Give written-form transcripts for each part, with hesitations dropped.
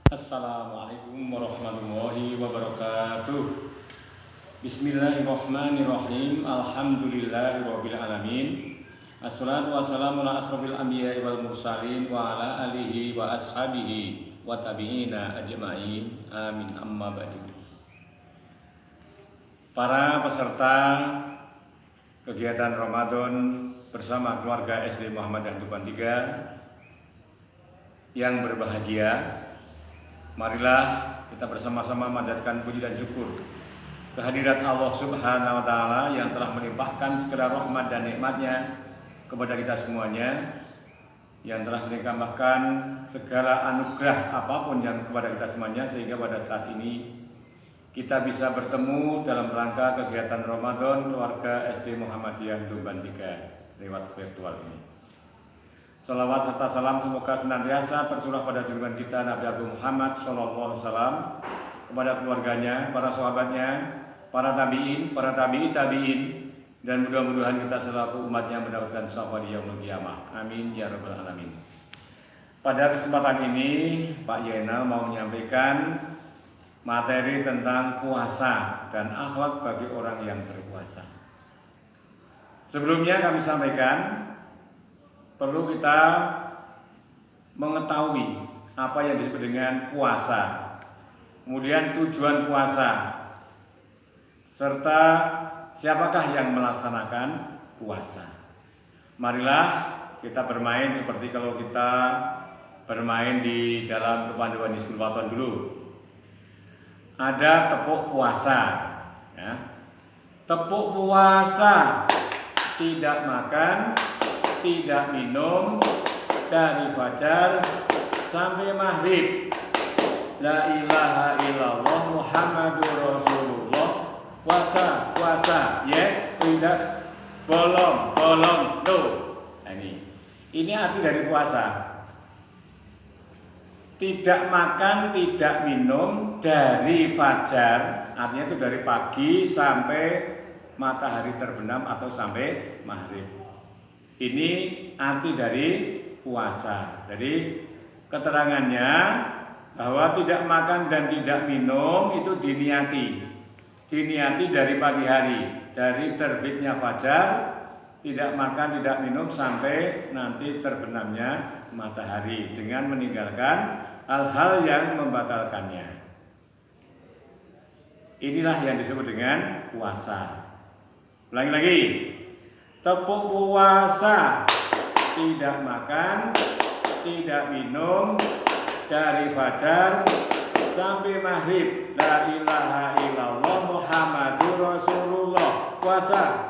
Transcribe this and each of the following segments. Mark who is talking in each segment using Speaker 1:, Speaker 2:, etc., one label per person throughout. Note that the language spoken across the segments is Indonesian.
Speaker 1: Assalamualaikum warahmatullahi wabarakatuh. Bismillahirrahmanirrahim. Alhamdulillahirabbil alamin. Assalatu wassalamu ala asrofil anbiya'i wal mursalin wa ala alihi wa ashabihi wa tabi'ina ajma'in. Amin amma ba'du. Para peserta kegiatan Ramadan bersama keluarga SD Muhammadiyah Tuban 3 yang berbahagia, marilah kita bersama-sama manjatkan puji dan syukur kehadirat Allah Subhanahu wa Ta'ala yang telah melimpahkan segala rahmat dan nikmatnya kepada kita semuanya, yang telah melimpahkan segala anugerah apapun yang kepada kita semuanya, sehingga pada saat ini kita bisa bertemu dalam rangka kegiatan Ramadan keluarga SD Muhammadiyah Tuban 3 lewat virtual ini. Salawat serta salam semoga senantiasa tercurah pada junjungan kita Nabi Agung Muhammad SAW, kepada keluarganya, para sahabatnya, para tabi'in, para tabi'in, dan mudah-mudahan kita selaku umatnya mendapatkan syafaat di yaumul qiyamah. Amin ya rabbal alamin. Pada kesempatan ini Pak Yenal mau menyampaikan materi tentang puasa dan akhlak bagi orang yang berpuasa. Sebelumnya kami sampaikan, perlu kita mengetahui apa yang disebut dengan puasa, kemudian tujuan puasa, serta siapakah yang melaksanakan puasa. Marilah kita bermain seperti kalau kita bermain di dalam kepanduan di Hizbul Wathan dulu. Ada tepuk puasa, ya. Tepuk puasa, tidak makan, tidak minum dari fajar sampai maghrib. La ilaha illallah Muhammadur Rasulullah. Puasa, yes, tidak, bolong, no. Nah, ini arti dari puasa. Tidak makan, tidak minum dari fajar, artinya itu dari pagi sampai matahari terbenam atau sampai maghrib. Ini arti dari puasa. Jadi keterangannya bahwa tidak makan dan tidak minum itu diniati dari pagi hari, dari terbitnya fajar, tidak makan tidak minum sampai nanti terbenamnya matahari, dengan meninggalkan hal-hal yang membatalkannya. Inilah yang disebut dengan puasa. Ulangi lagi. Tepuk puasa, tidak makan, tidak minum dari fajar sampai maghrib. La ilaha illallah Muhammadur Rasulullah. Puasa,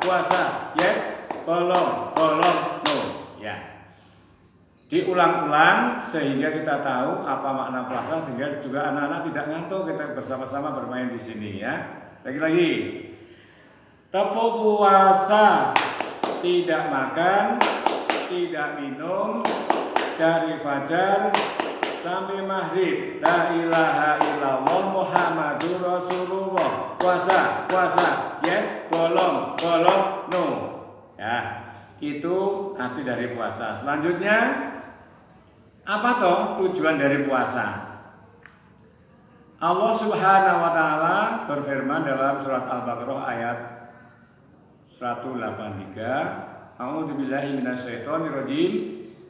Speaker 1: yes, bolong, no. Ya. Diulang-ulang sehingga kita tahu apa makna puasa, sehingga juga anak-anak tidak ngantuk, kita bersama-sama bermain di sini, ya. Lagi. Tepuk puasa, tidak makan, tidak minum dari fajar sampai maghrib. La ilaha illallah Muhammadur Rasulullah. Puasa, yes, bolong, no. Ya, itu arti dari puasa. Selanjutnya, apa toh tujuan dari puasa? Allah Subhanahu wa Ta'ala berfirman dalam surat Al-Baqarah ayat 183, A'udzubillahi minasyaitonirrajim.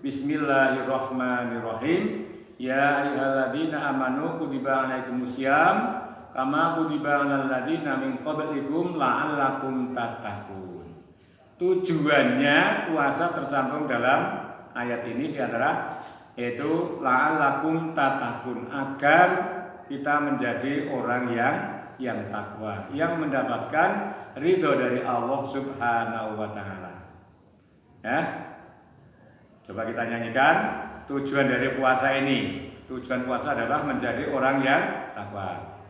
Speaker 1: Bismillahirrahmanirrahim. Ya ayyuhalladzina amanu kutiba alaikumusiyam kama kutiba alal ladzina min qablikum la'allakum tattaqun. Tujuannya puasa tercantum dalam ayat ini diantara yaitu la'allakum tattaqun, agar kita menjadi orang yang takwa, yang mendapatkan ridho dari Allah Subhanahu wa Ta'ala. Ya. Coba kita nyanyikan tujuan dari puasa ini. Tujuan puasa adalah menjadi orang yang takwa.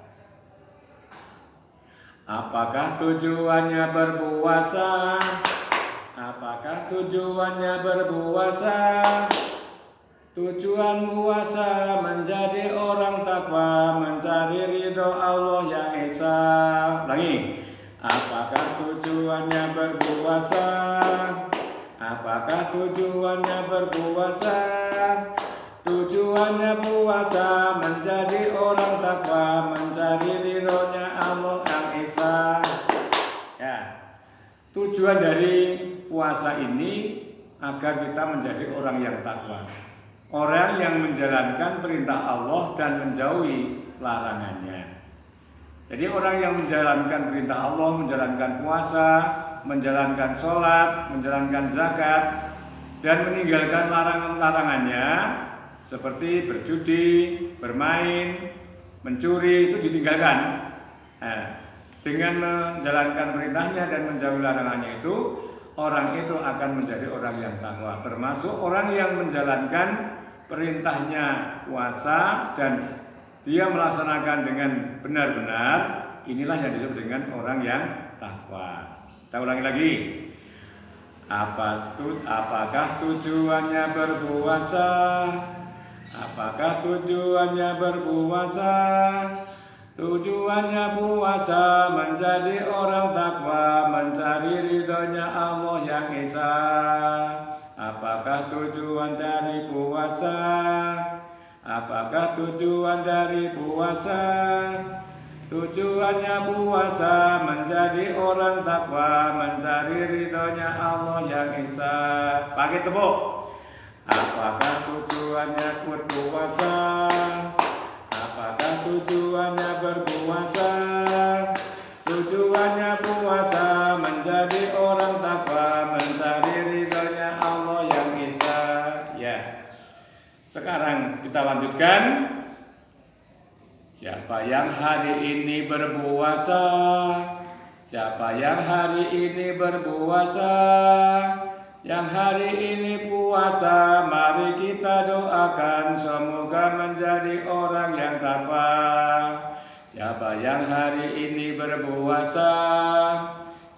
Speaker 1: Apakah tujuannya berpuasa? Apakah tujuannya berpuasa? Tujuan puasa menjadi orang takwa, mencari ridho Allah yang esa. Ulangi. Apakah tujuannya berpuasa? Apakah tujuannya berpuasa? Tujuan tujuannya puasa menjadi orang takwa, mencari ridhonya Allah yang Esa. Ya, tujuan dari puasa ini agar kita menjadi orang yang takwa, orang yang menjalankan perintah Allah dan menjauhi larangannya. Jadi orang yang menjalankan perintah Allah, menjalankan puasa, menjalankan sholat, menjalankan zakat, dan meninggalkan larangan-larangannya seperti berjudi, bermain, mencuri, itu ditinggalkan. Dengan menjalankan perintahnya dan menjauhi larangannya itu, orang itu akan menjadi orang yang takwa, termasuk orang yang menjalankan perintahnya puasa dan dia melaksanakan dengan benar-benar, inilah yang disebut dengan orang yang takwa. Kita ulangi lagi. Apakah tujuannya berpuasa? Apakah tujuannya berpuasa? Tujuannya puasa menjadi orang takwa, mencari ridhonya Allah yang Esa. Apakah tujuan dari puasa? Apakah tujuan dari puasa? Tujuannya puasa menjadi orang takwa, mencari ridhonya Allah yang Esa. Pakai tepuk. Apakah tujuannya berpuasa? Apakah tujuannya berpuasa? Tujuannya puasa menjadi orang takwa, mencari ridhonya Allah yang Esa. Ya. Sekarang kita lanjutkan. Siapa yang hari ini berpuasa? Siapa yang hari ini berpuasa? Yang hari ini puasa, mari kita doakan semoga menjadi orang yang takwa. Siapa yang hari ini berpuasa?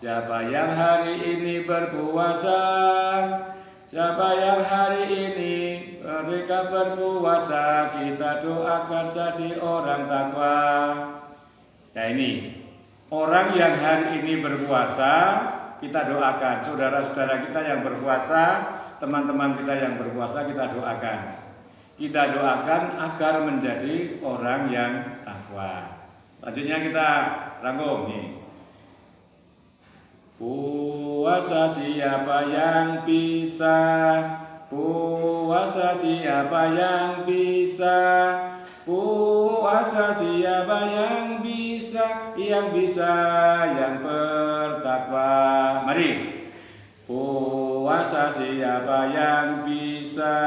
Speaker 1: Siapa yang hari ini berpuasa? Siapa yang hari ini mereka berpuasa, kita doakan jadi orang takwa. Nah ini, orang yang hari ini berpuasa, kita doakan. Saudara-saudara kita yang berpuasa, teman-teman kita yang berpuasa, kita doakan. Kita doakan agar menjadi orang yang takwa. Selanjutnya kita rangkum nih. Puasa siapa yang bisa? Puasa siapa yang bisa? Puasa siapa yang bisa? Yang bisa, yang bertakwa. Mari. Puasa siapa yang bisa?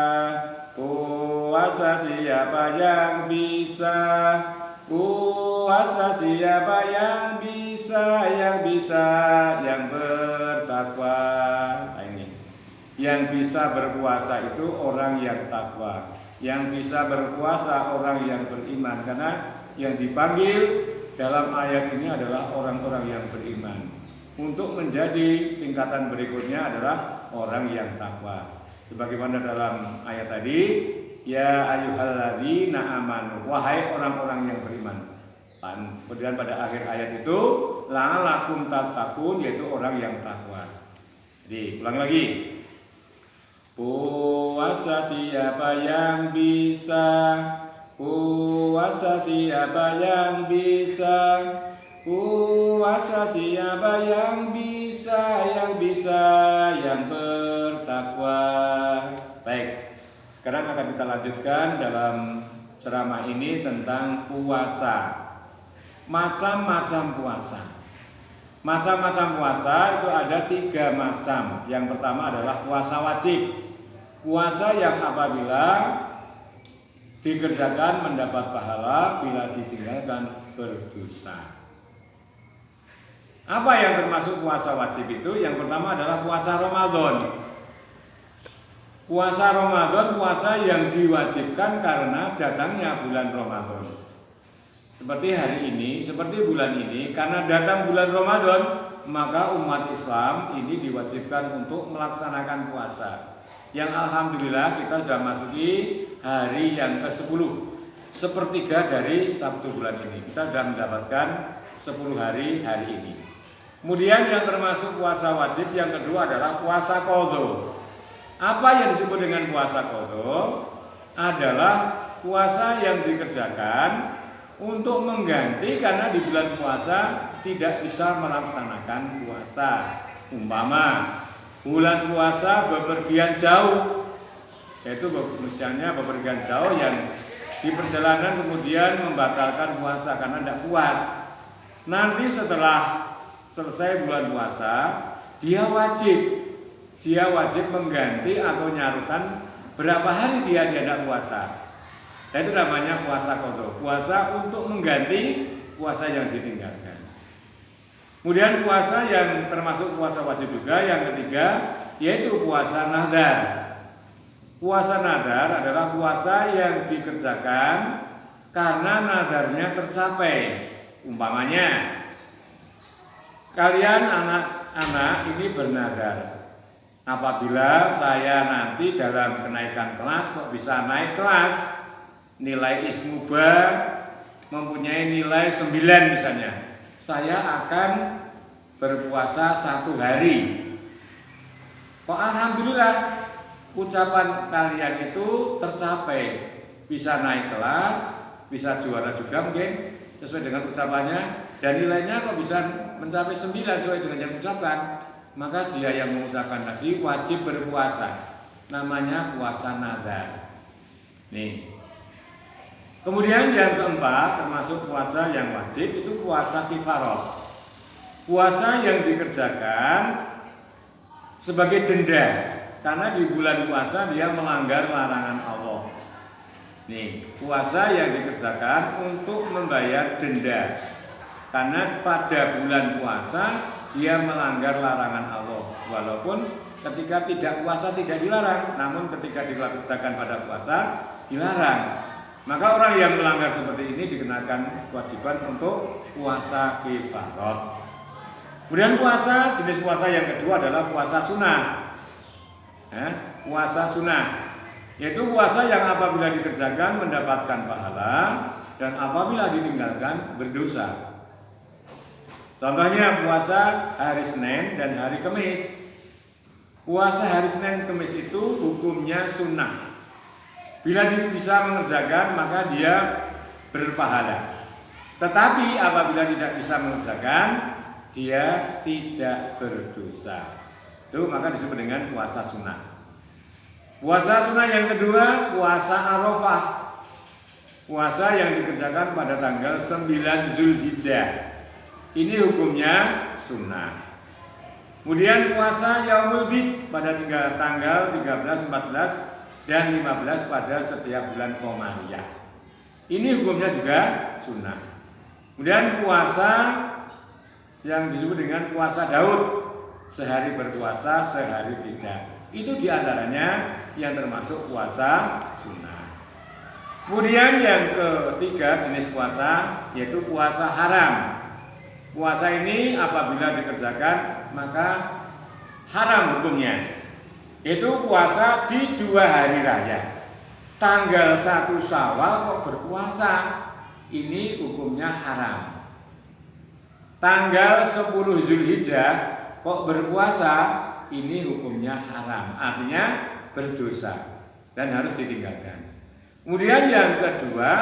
Speaker 1: Puasa siapa yang bisa? Puasa siapa yang bisa? Yang bisa, yang bertakwa. Nah, ini. Yang bisa berpuasa itu orang yang takwa. Yang bisa berpuasa orang yang beriman. Karena yang dipanggil dalam ayat ini adalah orang-orang yang beriman. Untuk menjadi tingkatan berikutnya adalah orang yang takwa. Sebagaimana dalam ayat tadi, ya ayyuhalladzina amanu, wahai orang-orang yang beriman. Kemudian pada akhir ayat itu, la'alakum tattaqun, yaitu orang yang takwa. Jadi ulang lagi. Puasa siapa yang bisa? Puasa siapa yang bisa? Puasa siapa yang bisa? Yang bisa, yang bertakwa. Baik, sekarang akan kita lanjutkan dalam ceramah ini tentang puasa. Macam-macam puasa. Macam-macam puasa itu ada 3 macam. Yang pertama adalah puasa wajib. Puasa yang apabila dikerjakan mendapat pahala, bila ditinggalkan berdosa. Apa yang termasuk puasa wajib itu? Yang pertama adalah puasa Ramadan. Puasa Ramadan, puasa yang diwajibkan karena datangnya bulan Ramadan. Seperti hari ini, seperti bulan ini, karena datang bulan Ramadan, maka umat Islam ini diwajibkan untuk melaksanakan puasa. Yang alhamdulillah kita sudah masuki hari yang ke-10, sepertiga dari Sabtu bulan ini. Kita sudah mendapatkan 10 hari ini. Kemudian yang termasuk puasa wajib yang kedua adalah puasa qadha. Apa yang disebut dengan puasa qadha? Adalah puasa yang dikerjakan untuk mengganti karena di bulan puasa tidak bisa melaksanakan puasa. Umpama bulan puasa bepergian jauh, yaitu misalnya bepergian jauh yang di perjalanan kemudian membatalkan puasa karena tidak kuat. Nanti setelah selesai bulan puasa, dia wajib mengganti atau nyarutan berapa hari dia tidak puasa. Nah, itu namanya puasa qadha, puasa untuk mengganti puasa yang ditinggalkan. Kemudian puasa yang termasuk puasa wajib juga yang ketiga yaitu puasa nadar. Puasa nadar adalah puasa yang dikerjakan karena nadarnya tercapai. Umpamanya kalian anak-anak ini bernadar, apabila saya nanti dalam kenaikan kelas kok bisa naik kelas, nilai ismuba mempunyai nilai 9 misalnya, saya akan berpuasa 1 hari. Kok alhamdulillah ucapan kalian itu tercapai, bisa naik kelas, bisa juara juga mungkin sesuai dengan ucapannya, dan nilainya kok bisa mencapai 9 sesuai dengan yang ucapkan, maka dia yang mengucapkan tadi wajib berpuasa, namanya puasa nadar. Nih. Kemudian yang keempat termasuk puasa yang wajib itu puasa kifarah. Puasa yang dikerjakan sebagai denda karena di bulan puasa dia melanggar larangan Allah. Nih, puasa yang dikerjakan untuk membayar denda karena pada bulan puasa dia melanggar larangan Allah. Walaupun ketika tidak puasa tidak dilarang, namun ketika dikerjakan pada puasa dilarang. Maka orang yang melanggar seperti ini dikenakan kewajiban untuk puasa kifarah. Kemudian jenis puasa yang kedua adalah puasa sunnah. Puasa sunnah, yaitu puasa yang apabila dikerjakan mendapatkan pahala dan apabila ditinggalkan berdosa. Contohnya puasa hari Senin dan hari Kamis. Puasa hari Senin Kamis itu hukumnya sunnah. Bila dia bisa mengerjakan maka dia berpahala. Tetapi apabila tidak bisa mengerjakan dia tidak berdosa. Itu maka disebut dengan puasa sunnah. Puasa sunnah yang kedua puasa Arafah. Puasa yang dikerjakan pada tanggal 9 Zulhijjah. Ini hukumnya sunnah. Kemudian puasa Yaumul Bid pada tanggal 13, 14 dan 15 pada setiap bulan Qomariyah. Ini hukumnya juga sunnah. Kemudian puasa yang disebut dengan puasa Daud, sehari berpuasa, sehari tidak. Itu diantaranya yang termasuk puasa sunnah. Kemudian yang ketiga jenis puasa yaitu puasa haram. Puasa ini apabila dikerjakan maka haram hukumnya. Itu puasa di 2 hari raya. Tanggal 1 Syawal kok berpuasa, ini hukumnya haram. Tanggal 10 Zulhijjah kok berpuasa, ini hukumnya haram. Artinya berdosa dan harus ditinggalkan. Kemudian yang kedua,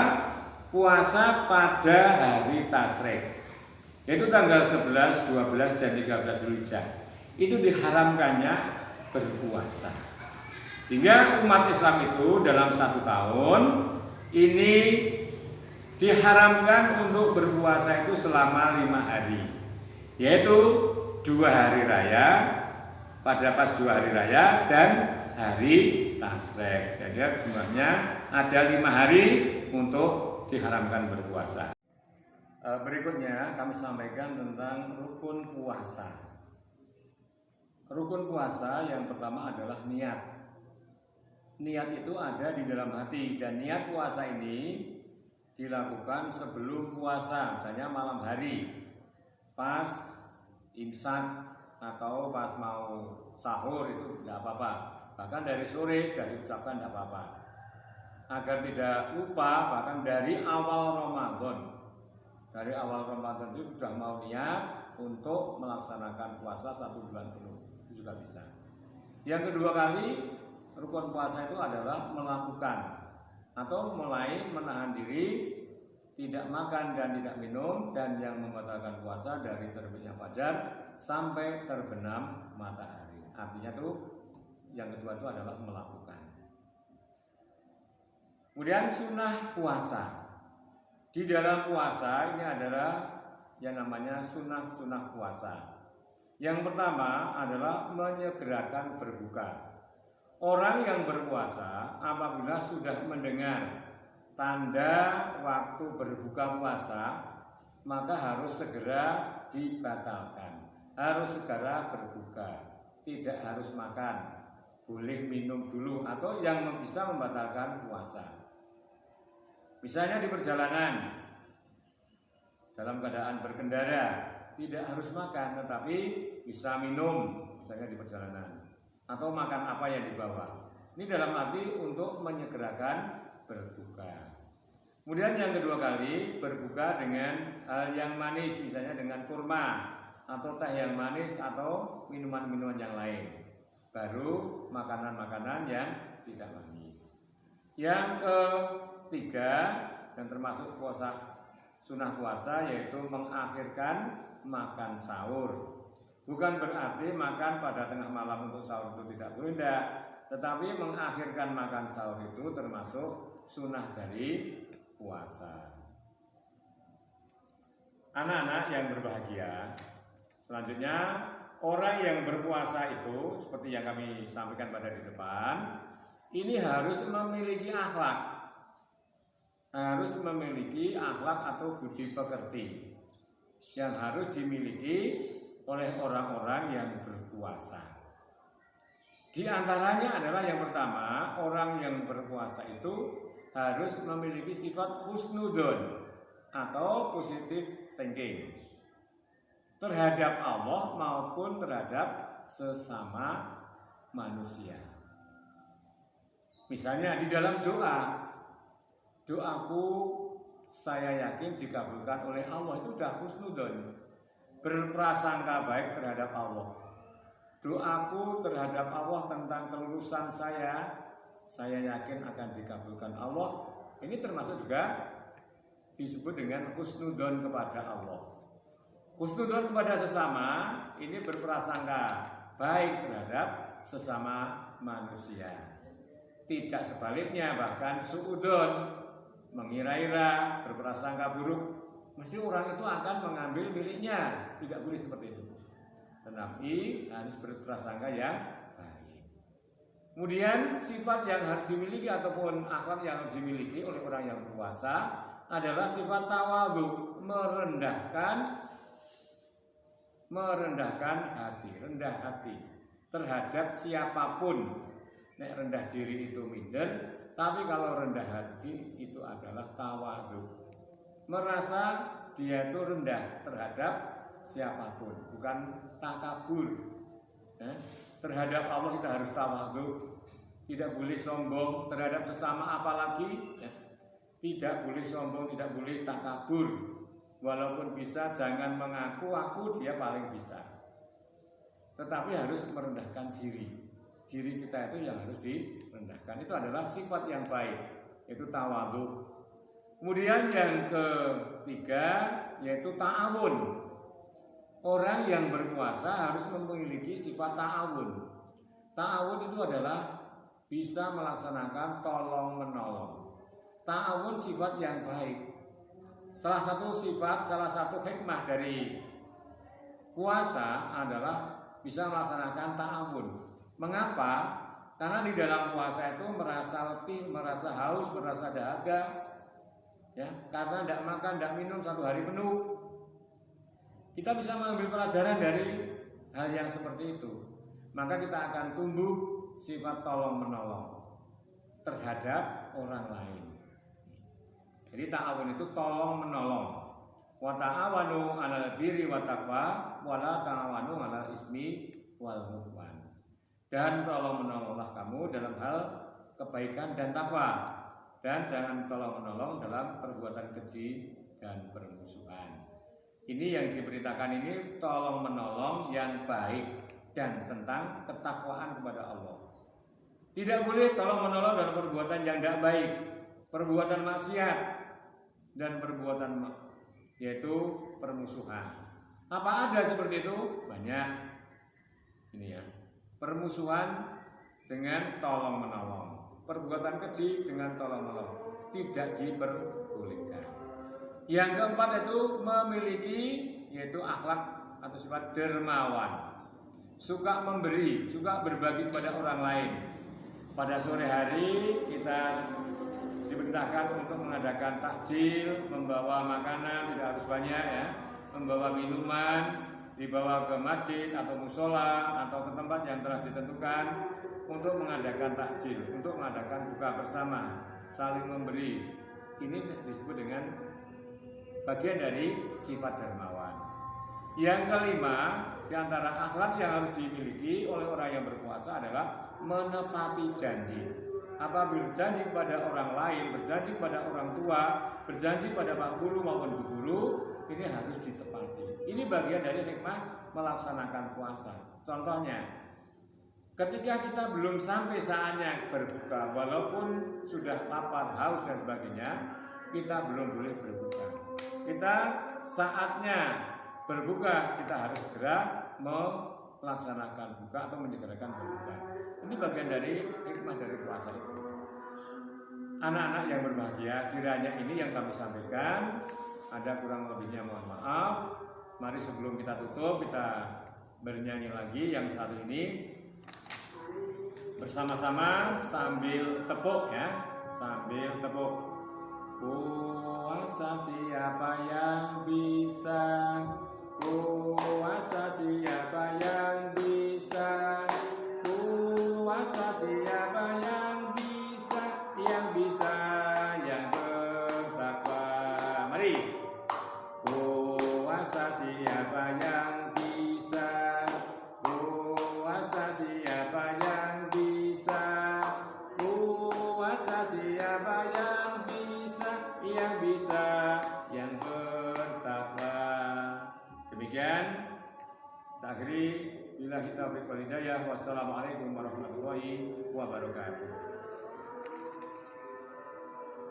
Speaker 1: puasa pada hari Tasyrik, yaitu tanggal 11, 12 dan 13 Zulhijjah. Itu diharamkannya berpuasa. Sehingga umat Islam itu dalam 1 tahun ini diharamkan untuk berpuasa itu selama 5 hari, yaitu 2 hari raya, pada pas 2 hari raya dan hari Tasyrik. Jadi sebenarnya ada 5 hari untuk diharamkan berpuasa. Berikutnya kami sampaikan tentang rukun puasa. Rukun puasa yang pertama adalah niat. Niat itu ada di dalam hati dan niat puasa ini dilakukan sebelum puasa, misalnya malam hari, pas imsak atau pas mau sahur itu tidak apa-apa. Bahkan dari sore sudah diucapkan tidak apa-apa. Agar tidak lupa bahkan dari awal Ramadan. Dari awal Ramadan itu sudah mau niat untuk melaksanakan puasa 1 bulan penuh. Itu juga bisa. Yang kedua kali rukun puasa itu adalah melakukan. atau mulai menahan diri tidak makan dan tidak minum, dan yang membatalkan puasa dari terbitnya fajar sampai terbenam matahari. Artinya tuh yang kedua itu adalah melakukan. Kemudian sunnah puasa. Di dalam puasa ini adalah yang namanya sunnah puasa. Yang pertama adalah menyegerakan berbuka. Orang yang berpuasa apabila sudah mendengar tanda waktu berbuka puasa, maka harus segera dibatalkan. Harus segera berbuka, tidak harus makan, boleh minum dulu atau yang bisa membatalkan puasa. Misalnya di perjalanan, dalam keadaan berkendara, tidak harus makan tetapi bisa minum, misalnya di perjalanan, atau makan apa yang dibawa. Ini dalam arti untuk menyegerakan berbuka. Kemudian yang kedua kali berbuka dengan hal yang manis, misalnya dengan kurma atau teh yang manis atau minuman-minuman yang lain. Baru makanan-makanan yang tidak manis. Yang ketiga dan termasuk puasa sunnah puasa yaitu mengakhirkan makan sahur. Bukan berarti makan pada tengah malam untuk sahur itu tidak boleh, tetapi mengakhirkan makan sahur itu termasuk sunnah dari puasa. Anak-anak yang berbahagia, selanjutnya orang yang berpuasa itu seperti yang kami sampaikan pada di depan, ini harus memiliki akhlak. Harus memiliki akhlak atau budi pekerti yang harus dimiliki oleh orang-orang yang berpuasa. Di antaranya adalah yang pertama, orang yang berpuasa itu harus memiliki sifat husnudon atau positive thinking terhadap Allah maupun terhadap sesama manusia. Misalnya di dalam doaku saya yakin dikabulkan oleh Allah, itu sudah husnudon, berprasangka baik terhadap Allah. Doaku terhadap Allah tentang kelulusan saya yakin akan dikabulkan Allah. Ini termasuk juga disebut dengan husnudon kepada Allah. Husnudon kepada sesama ini berprasangka baik terhadap sesama manusia. Tidak sebaliknya, bahkan suudon, mengira-ira, berprasangka buruk, mesti orang itu akan mengambil miliknya. Tidak boleh seperti itu. Tetapi harus berprasangka yang baik. Kemudian sifat yang harus dimiliki ataupun akhlak yang harus dimiliki oleh orang yang berpuasa adalah sifat tawadhu, merendahkan hati, rendah hati terhadap siapapun. Nek rendah diri itu minder, tapi kalau rendah hati itu adalah tawadhu. Merasa dia itu rendah terhadap siapapun, bukan takabur. Terhadap Allah kita harus tawadhu, tidak boleh sombong terhadap sesama, apalagi tidak boleh sombong, tidak boleh takabur. Walaupun bisa, jangan mengaku aku dia paling bisa, tetapi harus merendahkan diri. Diri kita itu yang harus direndahkan. Itu adalah sifat yang baik, itu tawadhu. Kemudian yang ketiga yaitu ta'awun. Orang yang berpuasa harus memiliki sifat ta'awun. Ta'awun itu adalah bisa melaksanakan tolong menolong. Ta'awun sifat yang baik. Salah satu hikmah dari puasa adalah bisa melaksanakan ta'awun. Mengapa? Karena di dalam puasa itu merasa letih, merasa haus, merasa dahaga, ya, karena tidak makan, tidak minum 1 hari penuh. Kita bisa mengambil pelajaran dari hal yang seperti itu. Maka kita akan tumbuh sifat tolong menolong terhadap orang lain. Jadi ta'awun itu tolong menolong. Wa ta'awanu 'alal birri wa taqwa wa la ta'awanu 'alal ismi wal 'udwan. Dan tolong menolonglah kamu dalam hal kebaikan dan takwa, dan jangan tolong menolong dalam perbuatan keji dan permusuhan. Ini yang diberitakan ini tolong menolong yang baik dan tentang ketakwaan kepada Allah. Tidak boleh tolong menolong dalam perbuatan yang tidak baik. perbuatan maksiat, dan perbuatan yaitu permusuhan. Apa ada seperti itu? Banyak. Ini ya, permusuhan dengan tolong menolong, perbuatan keji dengan tolong menolong, tidak diperbolehkan. Yang keempat itu memiliki yaitu akhlak atau sifat dermawan, suka memberi, suka berbagi kepada orang lain. Pada sore hari kita diperintahkan untuk mengadakan takjil, membawa makanan tidak harus banyak ya, membawa minuman, dibawa ke masjid atau musola atau ke tempat yang telah ditentukan untuk mengadakan takjil, untuk mengadakan buka bersama, saling memberi. Ini disebut dengan bagian dari sifat dermawan. Yang kelima, di antara akhlak yang harus dimiliki oleh orang yang berpuasa adalah menepati janji. Apabila berjanji kepada orang lain, berjanji kepada orang tua, berjanji pada pak guru maupun bu guru, ini harus ditepati. Ini bagian dari hikmah melaksanakan puasa. Contohnya, ketika kita belum sampai saatnya berbuka, walaupun sudah lapar, haus dan sebagainya, kita belum boleh berbuka. Kita saatnya berbuka, kita harus segera melaksanakan buka atau menyegerakan berbuka. Ini bagian dari hikmah dari puasa itu. Anak-anak yang berbahagia, kiranya ini yang kami sampaikan. Ada kurang lebihnya mohon maaf. Mari sebelum kita tutup, kita bernyanyi lagi yang satu ini bersama-sama sambil tepuk ya, sambil tepuk. Puasa siapa yang bisa? Puasa siapa yang bisa? Puasa siapa yang bisa? Yang bisa, yang bertakwa. Mari. Puasa siapa yang bisa? Puasa siapa yang bisa? Puasa siapa yang bisa? Yang bisa, yang bertakwa. Demikian kita akhiri. Billahi taufiq wal hidayah. Wassalamualaikum warahmatullahi wabarakatuh.